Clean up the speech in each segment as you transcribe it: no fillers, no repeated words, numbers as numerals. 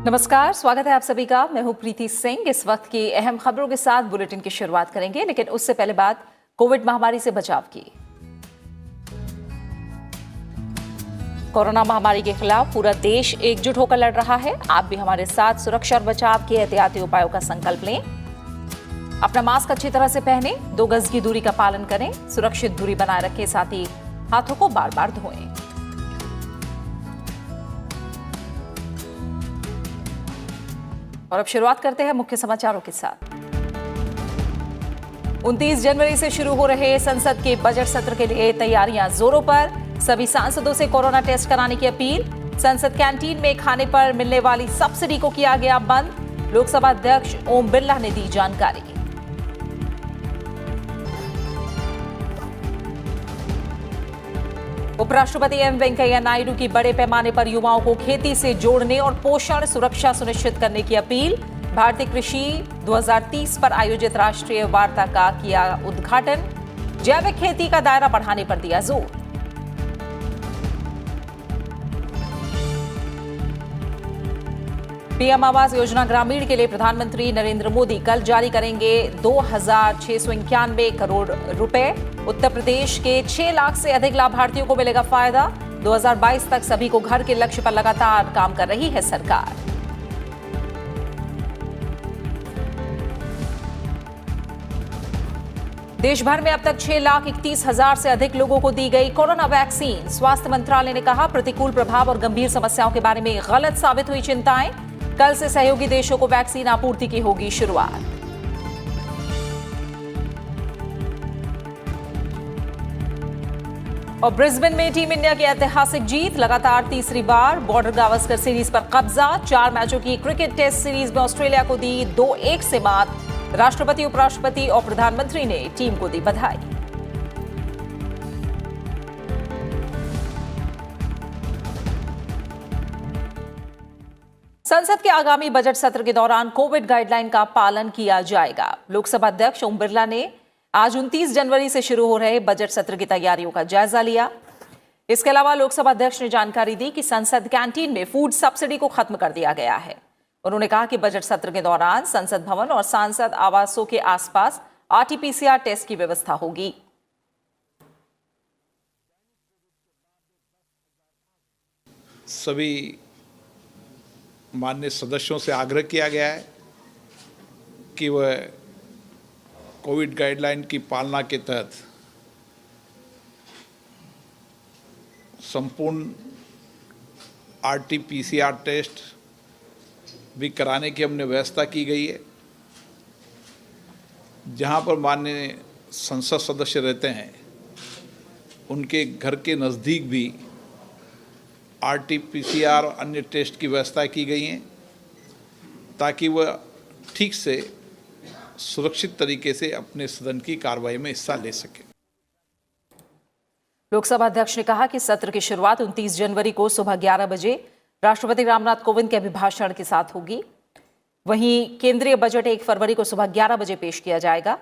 नमस्कार, स्वागत है आप सभी का। मैं हूं प्रीति सिंह। इस वक्त की अहम खबरों के साथ बुलेटिन की शुरुआत करेंगे, लेकिन उससे पहले बात कोविड महामारी से बचाव की। कोरोना महामारी के खिलाफ पूरा देश एकजुट होकर लड़ रहा है। आप भी हमारे साथ सुरक्षा और बचाव के एहतियाती उपायों का संकल्प लें। अपना मास्क अच्छी तरह से पहनें, 2 गज की दूरी का पालन करें, सुरक्षित दूरी बनाए रखें, साथ ही हाथों को बार बार धोएं। और अब शुरुआत करते हैं मुख्य समाचारों के साथ। 29 जनवरी से शुरू हो रहे संसद के बजट सत्र के लिए तैयारियां जोरों पर। सभी सांसदों से कोरोना टेस्ट कराने की अपील। संसद कैंटीन में खाने पर मिलने वाली सब्सिडी को किया गया बंद। लोकसभा अध्यक्ष ओम बिरला ने दी जानकारी। उपराष्ट्रपति एम वेंकैया नायडू की बड़े पैमाने पर युवाओं को खेती से जोड़ने और पोषण सुरक्षा सुनिश्चित करने की अपील। भारतीय कृषि 2030 पर आयोजित राष्ट्रीय वार्ता का किया उद्घाटन। जैविक खेती का दायरा बढ़ाने पर दिया जोर। पीएम आवास योजना ग्रामीण के लिए प्रधानमंत्री नरेंद्र मोदी कल जारी करेंगे 2,691 करोड़ रुपए। उत्तर प्रदेश के 6 लाख से अधिक लाभार्थियों को मिलेगा फायदा। 2022 तक सभी को घर के लक्ष्य पर लगातार काम कर रही है सरकार। देश भर में अब तक 6,31,000 से अधिक लोगों को दी गई कोरोना वैक्सीन। स्वास्थ्य मंत्रालय ने कहा, प्रतिकूल प्रभाव और गंभीर समस्याओं के बारे में गलत साबित हुई चिंताएं। कल से सहयोगी देशों को वैक्सीन आपूर्ति की होगी शुरुआत। और ब्रिस्बेन में टीम इंडिया की ऐतिहासिक जीत। लगातार तीसरी बार बॉर्डर गावस्कर सीरीज पर कब्जा। 4 मैचों की क्रिकेट टेस्ट सीरीज में ऑस्ट्रेलिया को दी 2-1 से मात। राष्ट्रपति, उपराष्ट्रपति और प्रधानमंत्री ने टीम को दी बधाई। संसद के आगामी बजट सत्र के दौरान कोविड गाइडलाइन का पालन किया जाएगा। लोकसभा अध्यक्ष ओम बिरला ने आज 29 जनवरी से शुरू हो रहे बजट सत्र की तैयारियों का जायजा लिया। इसके अलावा लोकसभा अध्यक्ष ने जानकारी दी कि संसद कैंटीन में फूड सब्सिडी को खत्म कर दिया गया है। उन्होंने कहा कि बजट सत्र के दौरान संसद भवन और सांसद आवासों के आसपास RT-PCR टेस्ट की व्यवस्था होगी। सभी माननीय सदस्यों से आग्रह किया गया है कि वह कोविड गाइडलाइन की पालना के तहत संपूर्ण RT-PCR टेस्ट भी कराने की हमने व्यवस्था की गई है। जहां पर माननीय संसद सदस्य रहते हैं उनके घर के नज़दीक भी RT-PCR और अन्य टेस्ट की व्यवस्था की गई है, ताकि वह ठीक से सुरक्षित तरीके से अपने सदन की कार्रवाई में हिस्सा ले सके। लोकसभा अध्यक्ष ने कहा कि सत्र की शुरुआत 29 जनवरी को सुबह 11 बजे राष्ट्रपति रामनाथ कोविंद के अभिभाषण के साथ होगी। वहीं केंद्रीय बजट 1 फरवरी को सुबह 11 बजे पेश किया जाएगा।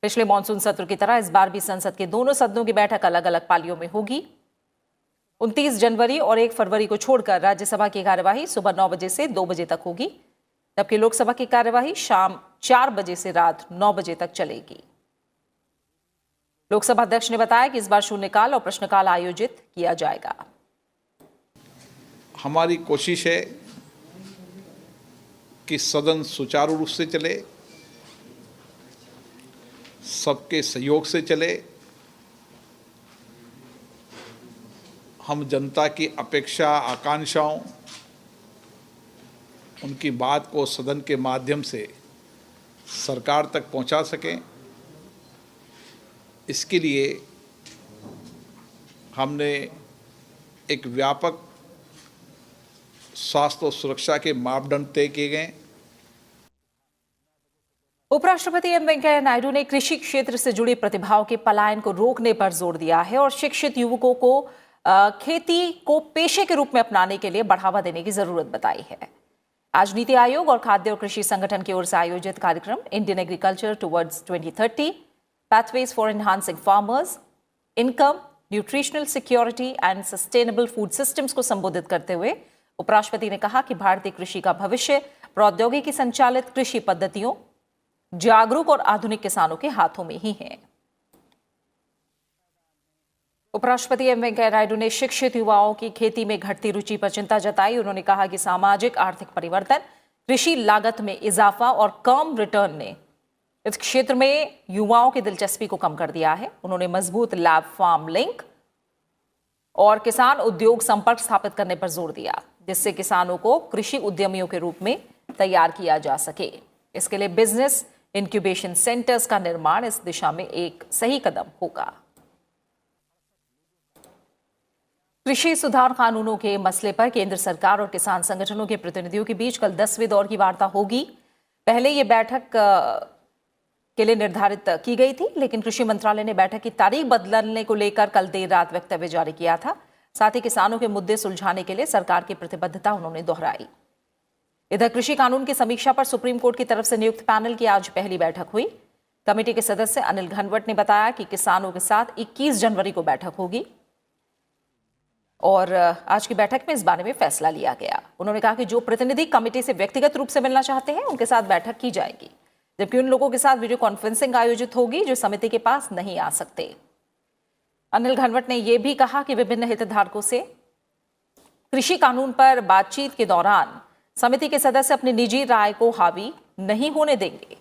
पिछले मॉनसून सत्र की तरह इस बार भी संसद के दोनों सदनों की बैठक अलग अलग पालियों में होगी। 29 जनवरी और 1 फरवरी को छोड़कर राज्यसभा की कार्यवाही सुबह 9 बजे से 2 बजे तक होगी, जबकि लोकसभा की कार्यवाही शाम 4 बजे से रात 9 बजे तक चलेगी। लोकसभा अध्यक्ष ने बताया कि इस बार शून्यकाल और प्रश्नकाल आयोजित किया जाएगा। हमारी कोशिश है कि सदन सुचारू रूप से चले, सबके सहयोग से चले। हम जनता की अपेक्षा, आकांक्षाओं, उनकी बात को सदन के माध्यम से सरकार तक पहुंचा सकें। इसके लिए हमने एक व्यापक स्वास्थ्य और सुरक्षा के मापदंड तय किए गए। उपराष्ट्रपति एम वेंकैया नायडू ने कृषि क्षेत्र से जुड़ी प्रतिभाओं के पलायन को रोकने पर जोर दिया है और शिक्षित युवकों को खेती को पेशे के रूप में अपनाने के लिए बढ़ावा देने की जरूरत बताई है। आज नीति आयोग और खाद्य और कृषि संगठन की ओर से आयोजित कार्यक्रम Indian agriculture towards 2030 pathways for enhancing farmers income, nutritional security and sustainable food systems को संबोधित करते हुए उपराष्ट्रपति ने कहा कि भारतीय कृषि का भविष्य प्रौद्योगिकी संचालित कृषि पद्धतियों, जागरूक और आधुनिक किसानों के हाथों में ही है। उपराष्ट्रपति एम वेंकैया नायडू ने शिक्षित युवाओं की खेती में घटती रुचि पर चिंता जताई। उन्होंने कहा कि सामाजिक आर्थिक परिवर्तन, कृषि लागत में इजाफा और कम रिटर्न ने इस क्षेत्र में युवाओं की दिलचस्पी को कम कर दिया है। उन्होंने मजबूत लैब फार्म लिंक और किसान उद्योग संपर्क स्थापित करने पर जोर दिया, जिससे किसानों को कृषि उद्यमियों के रूप में तैयार किया जा सके। इसके लिए बिजनेस इंक्यूबेशन सेंटर्स का निर्माण इस दिशा में एक सही कदम होगा। कृषि सुधार कानूनों के मसले पर केंद्र सरकार और किसान संगठनों के प्रतिनिधियों के बीच कल 10वें दौर की वार्ता होगी। पहले ये बैठक के लिए निर्धारित की गई थी, लेकिन कृषि मंत्रालय ने बैठक की तारीख बदलने को लेकर कल देर रात वक्तव्य जारी किया था। साथ ही किसानों के मुद्दे सुलझाने के लिए सरकार की प्रतिबद्धता उन्होंने दोहराई। इधर कृषि कानून की समीक्षा पर सुप्रीम कोर्ट की तरफ से नियुक्त पैनल की आज पहली बैठक हुई। कमेटी के सदस्य अनिल घनवट ने बताया कि किसानों के साथ 21 जनवरी को बैठक होगी और आज की बैठक में इस बारे में फैसला लिया गया। उन्होंने कहा कि जो प्रतिनिधि कमेटी से व्यक्तिगत रूप से मिलना चाहते हैं, उनके साथ बैठक की जाएगी, जबकि उन लोगों के साथ वीडियो कॉन्फ्रेंसिंग आयोजित होगी जो समिति के पास नहीं आ सकते। अनिल घनवट ने यह भी कहा कि विभिन्न हितधारकों से कृषि कानून पर बातचीत के दौरान समिति के सदस्य अपनी निजी राय को हावी नहीं होने देंगे।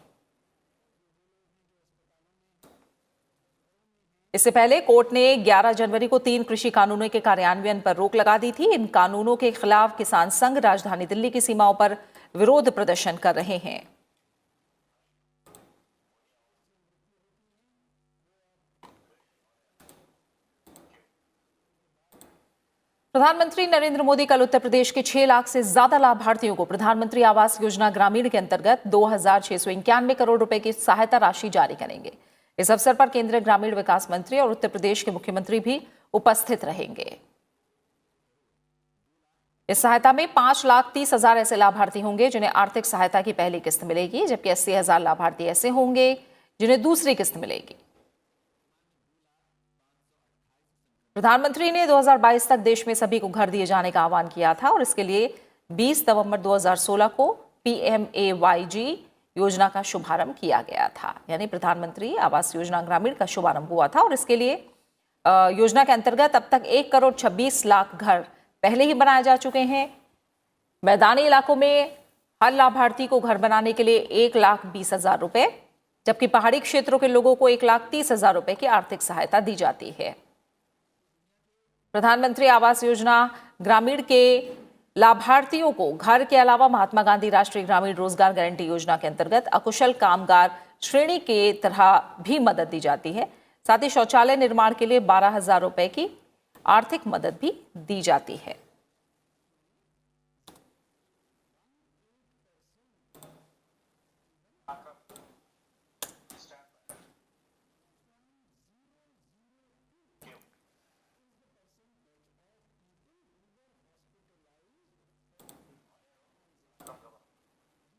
इससे पहले कोर्ट ने 11 जनवरी को 3 कृषि कानूनों के कार्यान्वयन पर रोक लगा दी थी। इन कानूनों के खिलाफ किसान संघ राजधानी दिल्ली की सीमाओं पर विरोध प्रदर्शन कर रहे हैं। प्रधानमंत्री नरेंद्र मोदी कल उत्तर प्रदेश के 6 लाख से ज्यादा लाभार्थियों को प्रधानमंत्री आवास योजना ग्रामीण के अंतर्गत 2,691 करोड़ रुपए की सहायता राशि जारी करेंगे। इस अवसर पर केंद्रीय ग्रामीण विकास मंत्री और उत्तर प्रदेश के मुख्यमंत्री भी उपस्थित रहेंगे। इस सहायता में 5,30,000 ऐसे लाभार्थी होंगे जिन्हें आर्थिक सहायता की पहली किस्त मिलेगी, जबकि 80,000 लाभार्थी ऐसे होंगे जिन्हें दूसरी किस्त मिलेगी। प्रधानमंत्री ने 2022 तक देश में सभी को घर दिए जाने का आह्वान किया था और इसके लिए 20 नवंबर 2016 को PMAYG योजना का शुभारंभ किया गया था। यानी प्रधानमंत्री आवास योजना ग्रामीण का शुभारंभ हुआ था और इसके लिए योजना के अंतर्गत अब तक 1 करोड़ 26 लाख घर पहले ही बनाए जा चुके हैं। मैदानी इलाकों में हर लाभार्थी को घर बनाने के लिए 1,20,000 रुपए, जबकि पहाड़ी क्षेत्रों के लोगों को 1,30,000 रुपए की आर्थिक सहायता दी जाती है। प्रधानमंत्री आवास योजना ग्रामीण के लाभार्थियों को घर के अलावा महात्मा गांधी राष्ट्रीय ग्रामीण रोजगार गारंटी योजना के अंतर्गत अकुशल कामगार श्रेणी के तरह भी मदद दी जाती है। साथ ही शौचालय निर्माण के लिए 12,000 रुपए की आर्थिक मदद भी दी जाती है।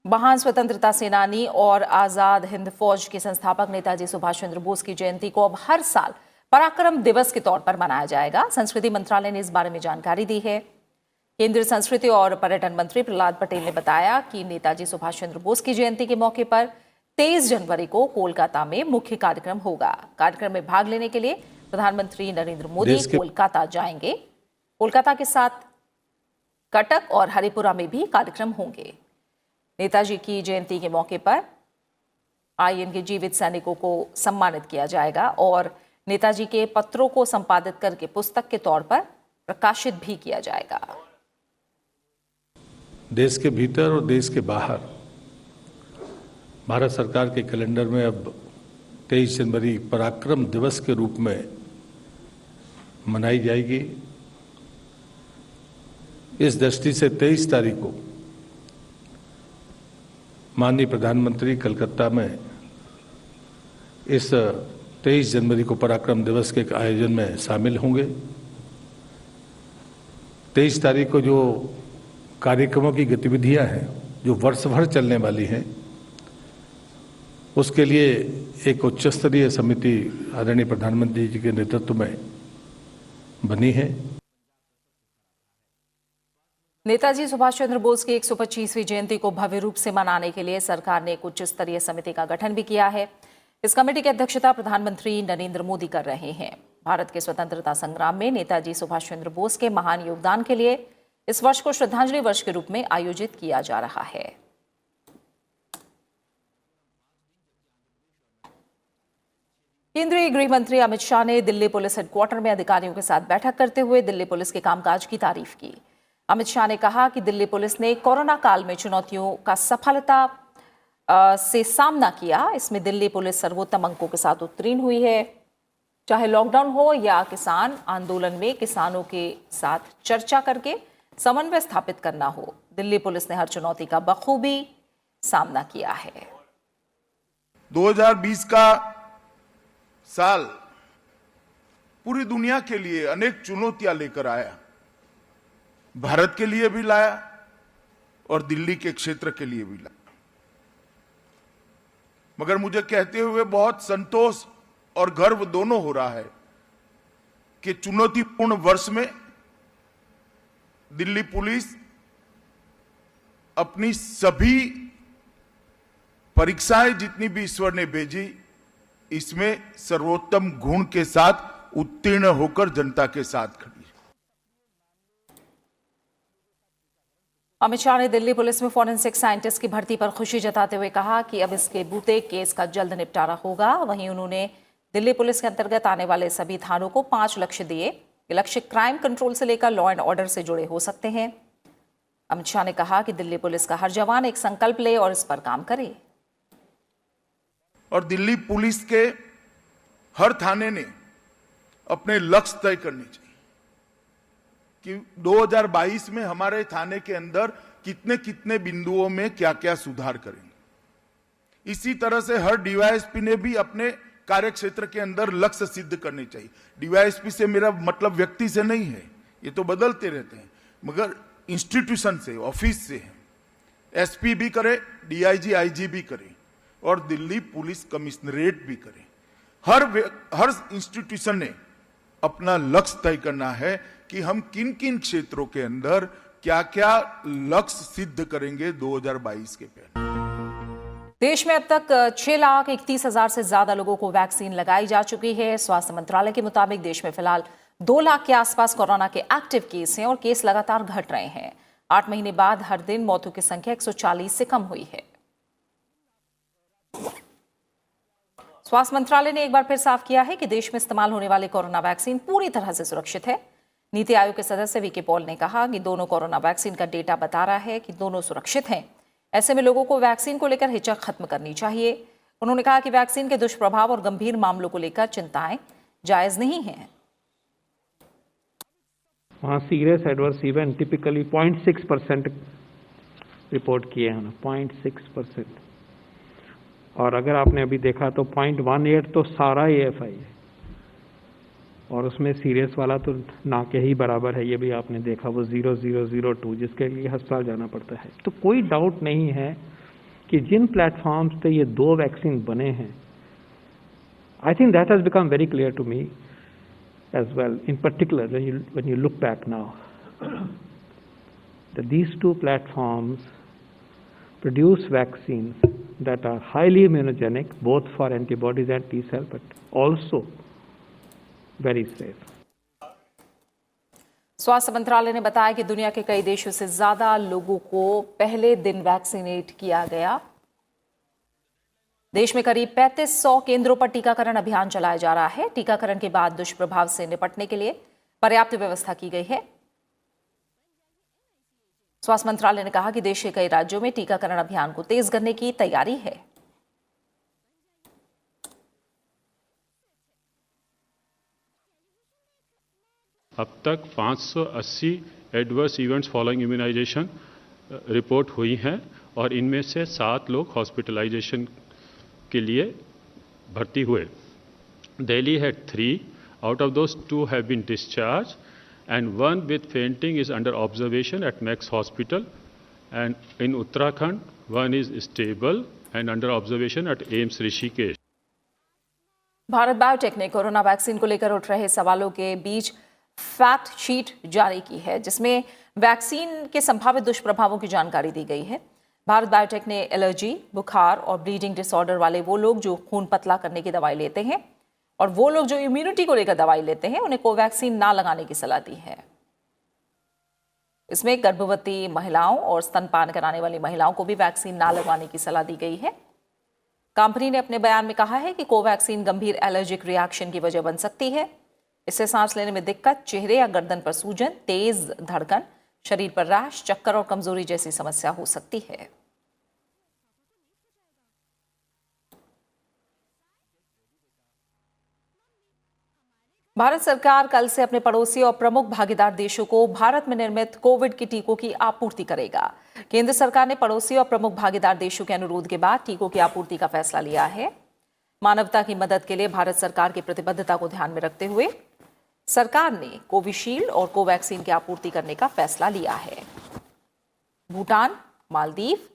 महान स्वतंत्रता सेनानी और आजाद हिंद फौज के संस्थापक नेताजी सुभाष चंद्र बोस की जयंती को अब हर साल पराक्रम दिवस के तौर पर मनाया जाएगा। संस्कृति मंत्रालय ने इस बारे में जानकारी दी है। केंद्रीय संस्कृति और पर्यटन मंत्री प्रहलाद पटेल ने बताया कि नेताजी सुभाष चंद्र बोस की जयंती के मौके पर 23 जनवरी को कोलकाता में मुख्य कार्यक्रम होगा। कार्यक्रम में भाग लेने के लिए प्रधानमंत्री नरेंद्र मोदी कोलकाता जाएंगे। कोलकाता के साथ कटक और हरिपुरा में भी कार्यक्रम होंगे। नेताजी की जयंती के मौके पर IN के जीवित सैनिकों को सम्मानित किया जाएगा और नेताजी के पत्रों को संपादित करके पुस्तक के तौर पर प्रकाशित भी किया जाएगा। देश के भीतर और देश के बाहर भारत सरकार के कैलेंडर में अब 23 जनवरी पराक्रम दिवस के रूप में मनाई जाएगी। इस दृष्टि से 23 तारीख को माननीय प्रधानमंत्री कलकत्ता में इस 23 जनवरी को पराक्रम दिवस के आयोजन में शामिल होंगे। 23 तारीख को जो कार्यक्रमों की गतिविधियां हैं जो वर्ष भर चलने वाली हैं, उसके लिए एक उच्च स्तरीय समिति आदरणीय प्रधानमंत्री जी के नेतृत्व में बनी है। नेताजी सुभाष चंद्र बोस की 125वीं जयंती को भव्य रूप से मनाने के लिए सरकार ने एक उच्च स्तरीय समिति का गठन भी किया है। इस कमेटी की अध्यक्षता प्रधानमंत्री नरेंद्र मोदी कर रहे हैं। भारत के स्वतंत्रता संग्राम में नेताजी सुभाष चंद्र बोस के महान योगदान के लिए इस वर्ष को श्रद्धांजलि वर्ष के रूप में आयोजित किया जा रहा है। केंद्रीय गृह मंत्री अमित शाह ने दिल्ली पुलिस हेडक्वार्टर में अधिकारियों के साथ बैठक करते हुए दिल्ली पुलिस के कामकाज की तारीफ की। अमित शाह ने कहा कि दिल्ली पुलिस ने कोरोना काल में चुनौतियों का सफलता से सामना किया। इसमें दिल्ली पुलिस सर्वोत्तम अंकों के साथ उत्तीर्ण हुई है। चाहे लॉकडाउन हो या किसान आंदोलन में किसानों के साथ चर्चा करके समन्वय स्थापित करना हो, दिल्ली पुलिस ने हर चुनौती का बखूबी सामना किया है। 2020 का साल पूरी दुनिया के लिए अनेक चुनौतियां लेकर आया। भारत के लिए भी लाया और दिल्ली के क्षेत्र के लिए भी लाया। मगर मुझे कहते हुए बहुत संतोष और गर्व दोनों हो रहा है कि चुनौतीपूर्ण वर्ष में दिल्ली पुलिस अपनी सभी परीक्षाएं जितनी भी ईश्वर ने भेजी, इसमें सर्वोत्तम गुण के साथ उत्तीर्ण होकर जनता के साथ खड़ी। अमित शाह ने दिल्ली पुलिस में फॉरेंसिक साइंटिस्ट की भर्ती पर खुशी जताते हुए कहा कि अब इसके बूते केस का जल्द निपटारा होगा। वहीं उन्होंने दिल्ली पुलिस के अंतर्गत आने वाले सभी थानों को 5 लक्ष्य दिए। ये लक्ष्य क्राइम कंट्रोल से लेकर लॉ एंड ऑर्डर से जुड़े हो सकते हैं। अमित शाह ने कहा कि दिल्ली पुलिस का हर जवान एक संकल्प ले और इस पर काम करे। और दिल्ली पुलिस के हर थाने ने अपने लक्ष्य तय करने चाहिए कि 2022 में हमारे थाने के अंदर कितने कितने बिंदुओं में क्या क्या सुधार करेंगे। इसी तरह से हर डीवाईएसपी ने भी अपने कार्य क्षेत्र के अंदर लक्ष्य सिद्ध करने चाहिए। डीवाईएसपी से मेरा मतलब व्यक्ति से नहीं है, ये तो बदलते रहते हैं, मगर इंस्टीट्यूशन से, ऑफिस से है। एसपी भी करे, डीआईजी आईजी भी करे और दिल्ली पुलिस कमिश्नरेट भी करे। हर इंस्टीट्यूशन ने अपना लक्ष्य तय करना है कि हम किन किन क्षेत्रों के अंदर क्या क्या लक्ष्य सिद्ध करेंगे 2022 के पहले। देश में अब तक 6,31,000 से ज्यादा लोगों को वैक्सीन लगाई जा चुकी है। स्वास्थ्य मंत्रालय के मुताबिक देश में फिलहाल 2 लाख के आसपास कोरोना के एक्टिव केस हैं और केस लगातार घट रहे हैं। 8 महीने बाद हर दिन मौतों की संख्या 140 से कम हुई है। स्वास्थ्य मंत्रालय ने एक बार फिर साफ किया है कि देश में इस्तेमाल होने वाले कोरोना वैक्सीन पूरी तरह से सुरक्षित है। नीति आयोग के सदस्य वीके पॉल ने कहा कि दोनों कोरोना वैक्सीन का डेटा बता रहा है कि दोनों सुरक्षित हैं। ऐसे में लोगों को वैक्सीन को लेकर हिचक खत्म करनी चाहिए। उन्होंने कहा कि वैक्सीन के दुष्प्रभाव और गंभीर मामलों को लेकर चिंताएं जायज नहीं हैं। वहाँ serious adverse event typically 0.6% report किए हैं, 0.6%। और अगर आपने अभी देखा तो 0.18 तो सारा AFI है और उसमें सीरियस वाला तो ना के ही बराबर है। ये भी आपने देखा, वो 0.0002 जिसके लिए अस्पताल जाना पड़ता है। तो कोई डाउट नहीं है कि जिन प्लेटफॉर्म्स पे ये 2 वैक्सीन बने हैं, I think that has become very clear to me as well, in particular when you look back now, that these 2 platforms produce vaccines that are highly immunogenic, both for antibodies and T cell, but also very safe. स्वास्थ्य मंत्रालय ने बताया कि दुनिया के कई देशों से ज्यादा लोगों को पहले दिन वैक्सीनेट किया गया। देश में करीब 3500 केंद्रों पर टीकाकरण अभियान चलाया जा रहा है। टीकाकरण के बाद दुष्प्रभाव से निपटने के लिए पर्याप्त व्यवस्था की गई है। स्वास्थ्य मंत्रालय ने कहा कि देश के कई राज्यों में टीकाकरण अभियान को तेज करने की तैयारी है। अब तक 580 adverse events following immunization report हुई हैं और इनमें से 7 लोग हॉस्पिटलाइजेशन के लिए भर्ती हुए। Delhi had 3, out of those 2 have been discharged and 1 with fainting is under observation at Max Hospital, and in Uttarakhand 1 is stable and under observation at AIIMS Rishikesh. Bharat biotech ने कोरोना वैक्सीन को लेकर उठ रहे सवालों के बीच फैक्ट शीट जारी की है, जिसमें वैक्सीन के संभावित दुष्प्रभावों की जानकारी दी गई है। भारत बायोटेक ने एलर्जी, बुखार और ब्लीडिंग डिसऑर्डर वाले वो लोग जो खून पतला करने की दवाई लेते हैं और वो लोग जो इम्यूनिटी को लेकर दवाई लेते हैं, उन्हें कोवैक्सीन ना लगाने की सलाह दी है। इसमें गर्भवती महिलाओं और स्तनपान कराने वाली महिलाओं को भी वैक्सीन ना लगवाने की सलाह दी गई है। कंपनी ने अपने बयान में कहा है कि कोवैक्सीन गंभीर एलर्जिक रिएक्शन की वजह बन सकती है। इससे सांस लेने में दिक्कत, चेहरे या गर्दन पर सूजन, तेज धड़कन, शरीर पर रैश, चक्कर और कमजोरी जैसी समस्या हो सकती है। भारत सरकार कल से अपने पड़ोसी और प्रमुख भागीदार देशों को भारत में निर्मित कोविड के टीकों की आपूर्ति करेगा। केंद्र सरकार ने पड़ोसी और प्रमुख भागीदार देशों के अनुरोध के बाद टीकों की आपूर्ति का फैसला लिया है। मानवता की मदद के लिए भारत सरकार की प्रतिबद्धता को ध्यान में रखते हुए सरकार ने कोविशील्ड और कोवैक्सीन की आपूर्ति करने का फैसला लिया है। भूटान, मालदीव,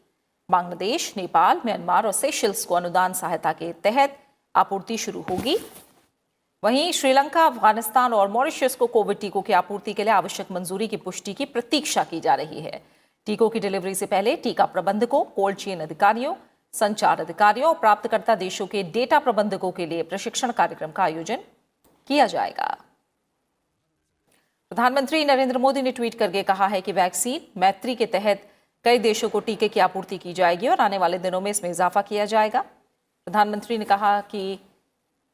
बांग्लादेश, नेपाल, म्यांमार और सेशल्स को अनुदान सहायता के तहत आपूर्ति शुरू होगी। वहीं श्रीलंका, अफगानिस्तान और मॉरिशस को कोविड टीकों की आपूर्ति के लिए आवश्यक मंजूरी की पुष्टि की प्रतीक्षा की जा रही है। टीकों की डिलीवरी से पहले टीका प्रबंधकों, कोल्ड चेन अधिकारियों, संचार अधिकारियों और प्राप्तकर्ता देशों के डेटा प्रबंधकों के लिए प्रशिक्षण कार्यक्रम का आयोजन किया जाएगा। प्रधानमंत्री नरेंद्र मोदी ने ट्वीट करके कहा है कि वैक्सीन मैत्री के तहत कई देशों को टीके की आपूर्ति की जाएगी और आने वाले दिनों में इसमें इजाफा किया जाएगा। प्रधानमंत्री ने कहा कि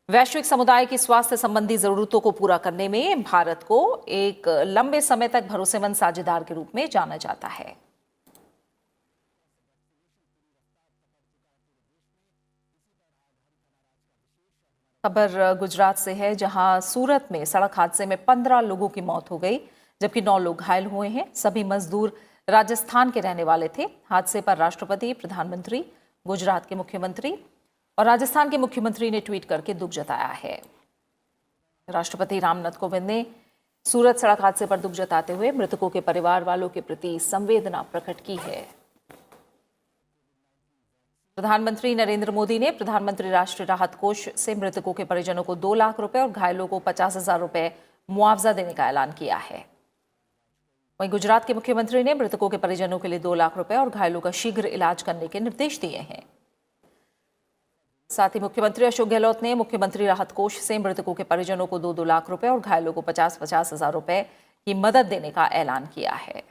वैश्विक समुदाय की स्वास्थ्य संबंधी जरूरतों को पूरा करने में भारत को एक लंबे समय तक भरोसेमंद साझेदार के रूप में जाना जाता है। खबर गुजरात से है, जहां सूरत में सड़क हादसे में 15 लोगों की मौत हो गई, जबकि 9 लोग घायल हुए हैं। सभी मजदूर राजस्थान के रहने वाले थे। हादसे पर राष्ट्रपति, प्रधानमंत्री, गुजरात के मुख्यमंत्री और राजस्थान के मुख्यमंत्री ने ट्वीट करके दुख जताया है। राष्ट्रपति रामनाथ कोविंद ने सूरत सड़क हादसे पर दुख जताते हुए मृतकों के परिवार वालों के प्रति संवेदना प्रकट की है। प्रधानमंत्री नरेंद्र मोदी ने प्रधानमंत्री राष्ट्रीय राहत कोष से मृतकों के परिजनों को 2 लाख रुपए और घायलों को 50,000 रुपए मुआवजा देने का ऐलान किया है। वहीं गुजरात के मुख्यमंत्री ने मृतकों के परिजनों के लिए 2 लाख रुपए और घायलों का शीघ्र इलाज करने के निर्देश दिए हैं। साथ ही मुख्यमंत्री अशोक गहलोत ने मुख्यमंत्री राहत कोष से मृतकों के परिजनों को 2-2 लाख रुपए और घायलों को 50,000 रुपए की मदद देने का ऐलान किया है।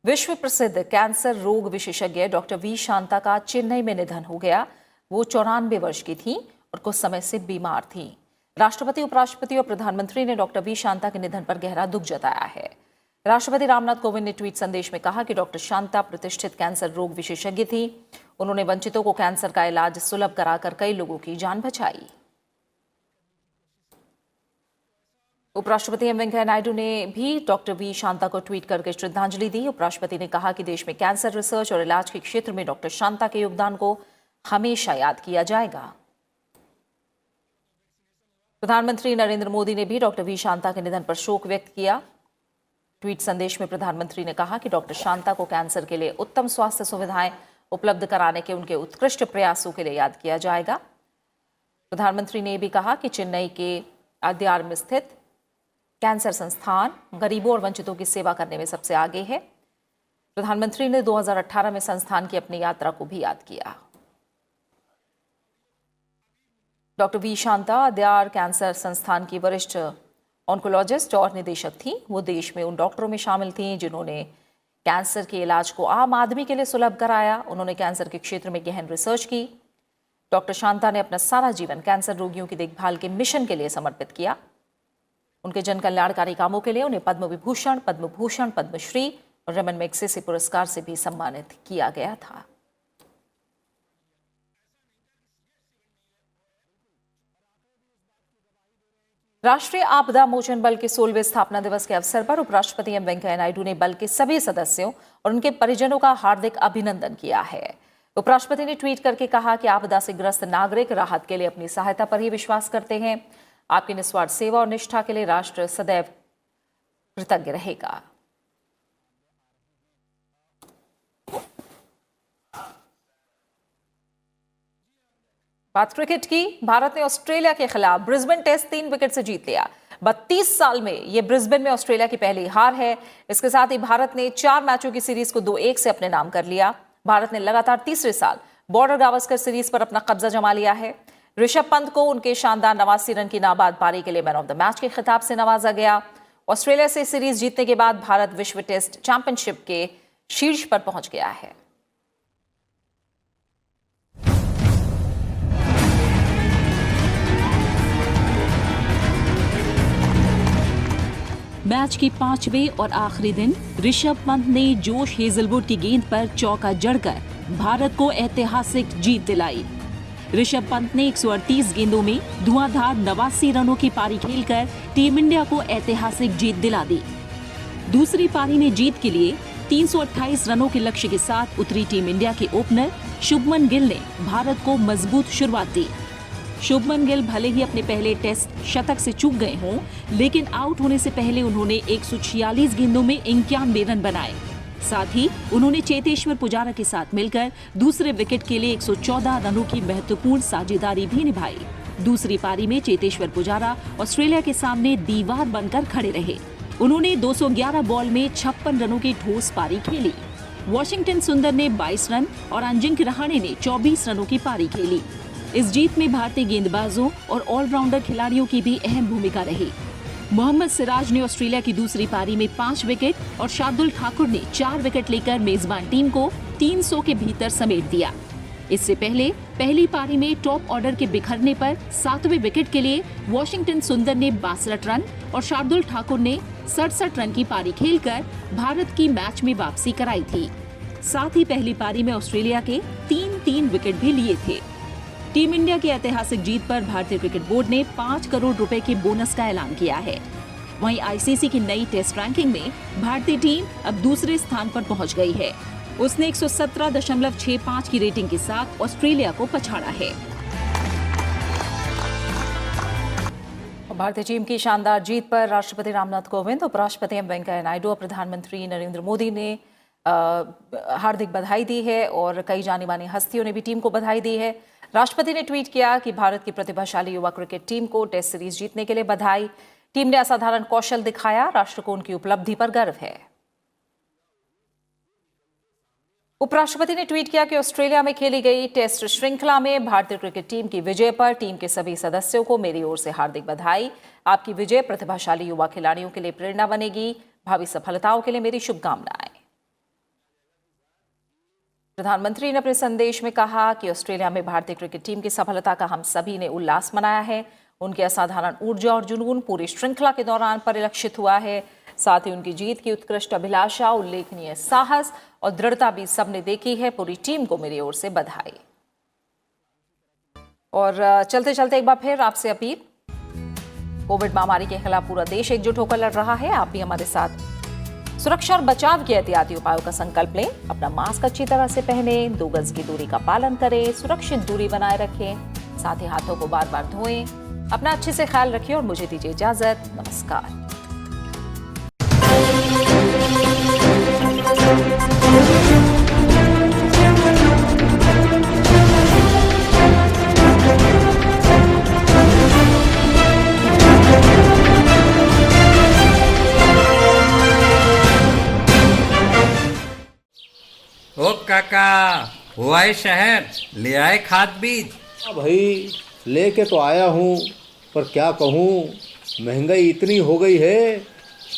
विश्व प्रसिद्ध कैंसर रोग विशेषज्ञ डॉक्टर वी शांता का चेन्नई में निधन हो गया। वो 94 वर्ष की थी और कुछ समय से बीमार थी। राष्ट्रपति, उपराष्ट्रपति और प्रधानमंत्री ने डॉक्टर वी शांता के निधन पर गहरा दुख जताया है। राष्ट्रपति रामनाथ कोविंद ने ट्वीट संदेश में कहा कि डॉक्टर शांता प्रतिष्ठित कैंसर रोग विशेषज्ञ थी। उन्होंने वंचितों को कैंसर का इलाज सुलभ कराकर कई लोगों की जान बचाई। उपराष्ट्रपति एम वेंकैया नायडू ने भी डॉक्टर वी शांता को ट्वीट करके श्रद्धांजलि दी। उपराष्ट्रपति ने कहा कि देश में कैंसर रिसर्च और इलाज के क्षेत्र में डॉक्टर शांता के योगदान को हमेशा याद किया जाएगा। प्रधानमंत्री नरेंद्र मोदी ने भी डॉक्टर वी शांता के निधन पर शोक व्यक्त किया। ट्वीट संदेश में प्रधानमंत्री ने कहा कि डॉक्टर शांता को कैंसर के लिए उत्तम स्वास्थ्य सुविधाएं उपलब्ध कराने के उनके उत्कृष्ट प्रयासों के लिए याद किया जाएगा। प्रधानमंत्री ने भी कहा कि चेन्नई के अद्यार में स्थित कैंसर संस्थान गरीबों और वंचितों की सेवा करने में सबसे आगे है। प्रधानमंत्री ने 2018 में संस्थान की अपनी यात्रा को भी याद किया। Doctor V Shanta Adyar cancer संस्थान की वरिष्ठ ऑन्कोलॉजिस्ट और निदेशक थी। वो देश में उन डॉक्टरों में शामिल थी जिन्होंने कैंसर के इलाज को आम आदमी के लिए सुलभ कराया। उन्होंने कैंसर के क्षेत्र में गहन रिसर्च की। डॉक्टर शांता ने अपना सारा जीवन कैंसर रोगियों की देखभाल के मिशन के लिए समर्पित किया। उनके जन कल्याणकारी कामों के लिए उन्हें पद्म विभूषण, पद्म भूषण, पद्मश्री और रमन मैग्सेसे पुरस्कार से भी सम्मानित किया गया था। राष्ट्रीय आपदा मोचन बल के 16वें स्थापना दिवस के अवसर पर उपराष्ट्रपति एम वेंकैया नायडू ने बल के सभी सदस्यों और उनके परिजनों का हार्दिक अभिनंदन किया है। उपराष्ट्रपति ने ट्वीट करके कहा कि आपदा से ग्रस्त नागरिक राहत के लिए अपनी सहायता पर ही विश्वास करते हैं। आपकी निस्वार्थ सेवा और निष्ठा के लिए राष्ट्र सदैव कृतज्ञ रहेगा। बात क्रिकेट की। भारत ने ऑस्ट्रेलिया के खिलाफ ब्रिस्बेन टेस्ट 3 विकेट से जीत लिया। 32 साल में यह ब्रिस्बेन में ऑस्ट्रेलिया की पहली हार है। इसके साथ ही भारत ने 4 मैचों की सीरीज को 2-1 से अपने नाम कर लिया। भारत ने लगातार तीसरे साल बॉर्डर गावस्कर सीरीज पर अपना कब्जा जमा लिया है। ऋषभ पंत को उनके शानदार 89 रन की नाबाद पारी के लिए मैन ऑफ द मैच के खिताब से नवाजा गया। ऑस्ट्रेलिया से सीरीज जीतने के बाद भारत विश्व टेस्ट चैंपियनशिप के शीर्ष पर पहुंच गया है। मैच के 5वें और आखिरी दिन ऋषभ पंत ने जोश हेजलवुड की गेंद पर चौका जड़कर भारत को ऐतिहासिक जीत दिलाई। ऋषभ पंत ने 138 गेंदों में धुआंधार 89 रनों की पारी खेलकर टीम इंडिया को ऐतिहासिक जीत दिला दी। दूसरी पारी में जीत के लिए 328 रनों के लक्ष्य के साथ उतरी टीम इंडिया के ओपनर शुभमन गिल ने भारत को मजबूत शुरुआत दी। शुभमन गिल भले ही अपने पहले टेस्ट शतक से चूक गए हों, लेकिन आउट होने से पहले उन्होंने 146 गेंदों में 91 रन बनाए। साथ ही उन्होंने चेतेश्वर पुजारा के साथ मिलकर दूसरे विकेट के लिए 114 रनों की महत्वपूर्ण साझेदारी भी निभाई। दूसरी पारी में चेतेश्वर पुजारा ऑस्ट्रेलिया के सामने दीवार बनकर खड़े रहे। उन्होंने 211 बॉल में 56 रनों की ठोस पारी खेली। वॉशिंगटन सुंदर ने 22 रन और अजिंक्य रहाणे ने 24 रनों की पारी खेली। इस जीत में भारतीय गेंदबाजों और ऑलराउंडर खिलाड़ियों की भी अहम भूमिका रही। मोहम्मद सिराज ने ऑस्ट्रेलिया की दूसरी पारी में 5 विकेट और शार्दुल ठाकुर ने 4 विकेट लेकर मेजबान टीम को 300 के भीतर समेट दिया। इससे पहले पहली पारी में टॉप ऑर्डर के बिखरने पर 7वें विकेट के लिए वॉशिंगटन सुंदर ने 62 रन और शार्दुल ठाकुर ने 67 रन की पारी खेलकर भारत की मैच में वापसी कराई थी। साथ ही पहली पारी में ऑस्ट्रेलिया के 3 विकेट भी लिए थे। टीम इंडिया की ऐतिहासिक जीत पर भारतीय क्रिकेट बोर्ड ने 5 करोड़ रुपए के बोनस का ऐलान किया है। वहीं आईसीसी की नई टेस्ट रैंकिंग में भारतीय टीम अब दूसरे स्थान पर पहुंच गई है। उसने 117.65 की रेटिंग के साथ ऑस्ट्रेलिया को पछाड़ा है। भारतीय टीम की शानदार जीत पर राष्ट्रपति रामनाथ कोविंद, उपराष्ट्रपति एम वेंकैया नायडू और प्रधानमंत्री नरेंद्र मोदी ने हार्दिक बधाई दी है और कई जानी मानी हस्तियों ने भी टीम को बधाई दी है। राष्ट्रपति ने ट्वीट किया कि भारत की प्रतिभाशाली युवा क्रिकेट टीम को टेस्ट सीरीज जीतने के लिए बधाई। टीम ने असाधारण कौशल दिखाया, राष्ट्र को उनकी उपलब्धि पर गर्व है। उपराष्ट्रपति ने ट्वीट किया कि ऑस्ट्रेलिया में खेली गई टेस्ट श्रृंखला में भारतीय क्रिकेट टीम की विजय पर टीम के सभी सदस्यों को मेरी ओर से हार्दिक बधाई। आपकी विजय प्रतिभाशाली युवा खिलाड़ियों के लिए प्रेरणा बनेगी। भावी सफलताओं के लिए मेरी शुभकामनाएं। प्रधानमंत्री ने अपने संदेश में कहा कि ऑस्ट्रेलिया में भारतीय क्रिकेट टीम की सफलता का हम सभी ने उल्लास मनाया है। उनकी असाधारण ऊर्जा और जुनून पूरी श्रृंखला के दौरान परिलक्षित हुआ है। साथ ही उनकी जीत की उत्कृष्ट अभिलाषा, उल्लेखनीय साहस और दृढ़ता भी सबने देखी है। पूरी टीम को मेरी ओर से बधाई। और चलते चलते एक बार फिर आपसे अपील, कोविड महामारी के खिलाफ पूरा देश एकजुट होकर लड़ रहा है। आप भी हमारे साथ सुरक्षा और बचाव के एहतियाती उपायों का संकल्प लें। अपना मास्क अच्छी तरह से पहने, 2 गज की दूरी का पालन करें, सुरक्षित दूरी बनाए रखें, साथ ही हाथों को बार बार धोएं। अपना अच्छे से ख्याल रखिए और मुझे दीजिए इजाजत। नमस्कार। ओ काका, हुआ है शहर, ले आए खाद बीज? हाँ भाई, लेके तो आया हूँ, पर क्या कहूँ, महंगाई इतनी हो गई है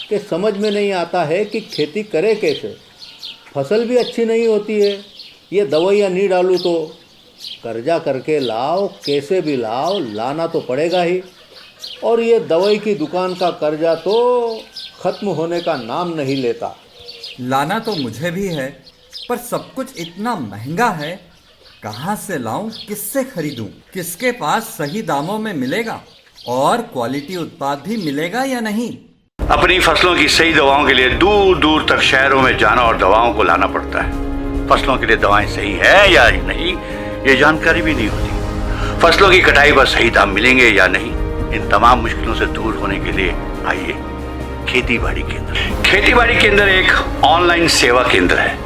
कि समझ में नहीं आता है कि खेती करे कैसे। फसल भी अच्छी नहीं होती है, ये दवाइयाँ नहीं डालूँ तो कर्जा करके लाओ, कैसे भी लाओ, लाना तो पड़ेगा ही। और ये दवाई की दुकान का कर्जा तो ख़त्म होने का नाम नहीं लेता। लाना तो मुझे भी है, पर सब कुछ इतना महंगा है, कहाँ से लाऊं, किससे खरीदूं, किसके पास सही दामों में मिलेगा और क्वालिटी उत्पाद भी मिलेगा या नहीं। अपनी फसलों की सही दवाओं के लिए दूर दूर तक शहरों में जाना और दवाओं को लाना पड़ता है। फसलों के लिए दवाएं सही है या नहीं, ये जानकारी भी नहीं होती। फसलों की कटाई पर सही दाम मिलेंगे या नहीं, इन तमाम मुश्किलों से दूर होने के लिए आइए खेती बाड़ी केंद्र। खेती बाड़ी केंद्र एक ऑनलाइन सेवा केंद्र है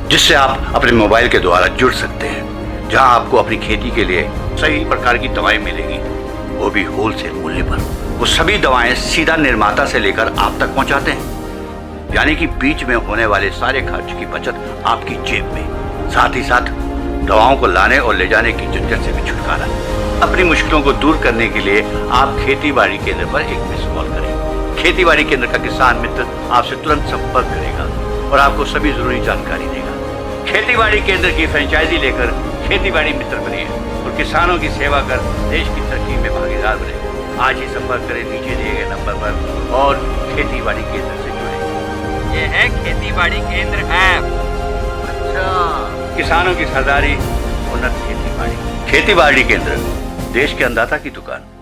जिससे आप अपने मोबाइल के द्वारा जुड़ सकते हैं। जहां आपको अपनी खेती के लिए सही प्रकार की दवाएं मिलेगी, वो भी होलसेल मूल्य पर। वो सभी दवाएं सीधा निर्माता से लेकर आप तक पहुंचाते हैं, यानी कि बीच में होने वाले सारे खर्च की बचत आपकी जेब में। साथ ही साथ दवाओं को लाने और ले जाने की झंझट से भी छुटकारा। अपनी मुश्किलों को दूर करने के लिए आप खेती बाड़ी केंद्र पर एक मिस कॉल करें। खेती बाड़ी केंद्र का किसान मित्र आपसे तुरंत संपर्क करेगा और आपको सभी जरूरी जानकारी देगा। खेती बाड़ी केंद्र की फ्रेंचाइजी लेकर खेती बाड़ी मित्र बनिए और किसानों की सेवा कर देश की तरक्की में भागीदार बने। आज ही संपर्क करें नीचे दिए गए नंबर पर और खेती बाड़ी केंद्र से जुड़े। ये है खेती बाड़ी केंद्र ऐप। अच्छा, किसानों की सरदारी, उन्नत खेती बाड़ी। खेती बाड़ी केंद्र, देश के अन्नदाता की दुकान।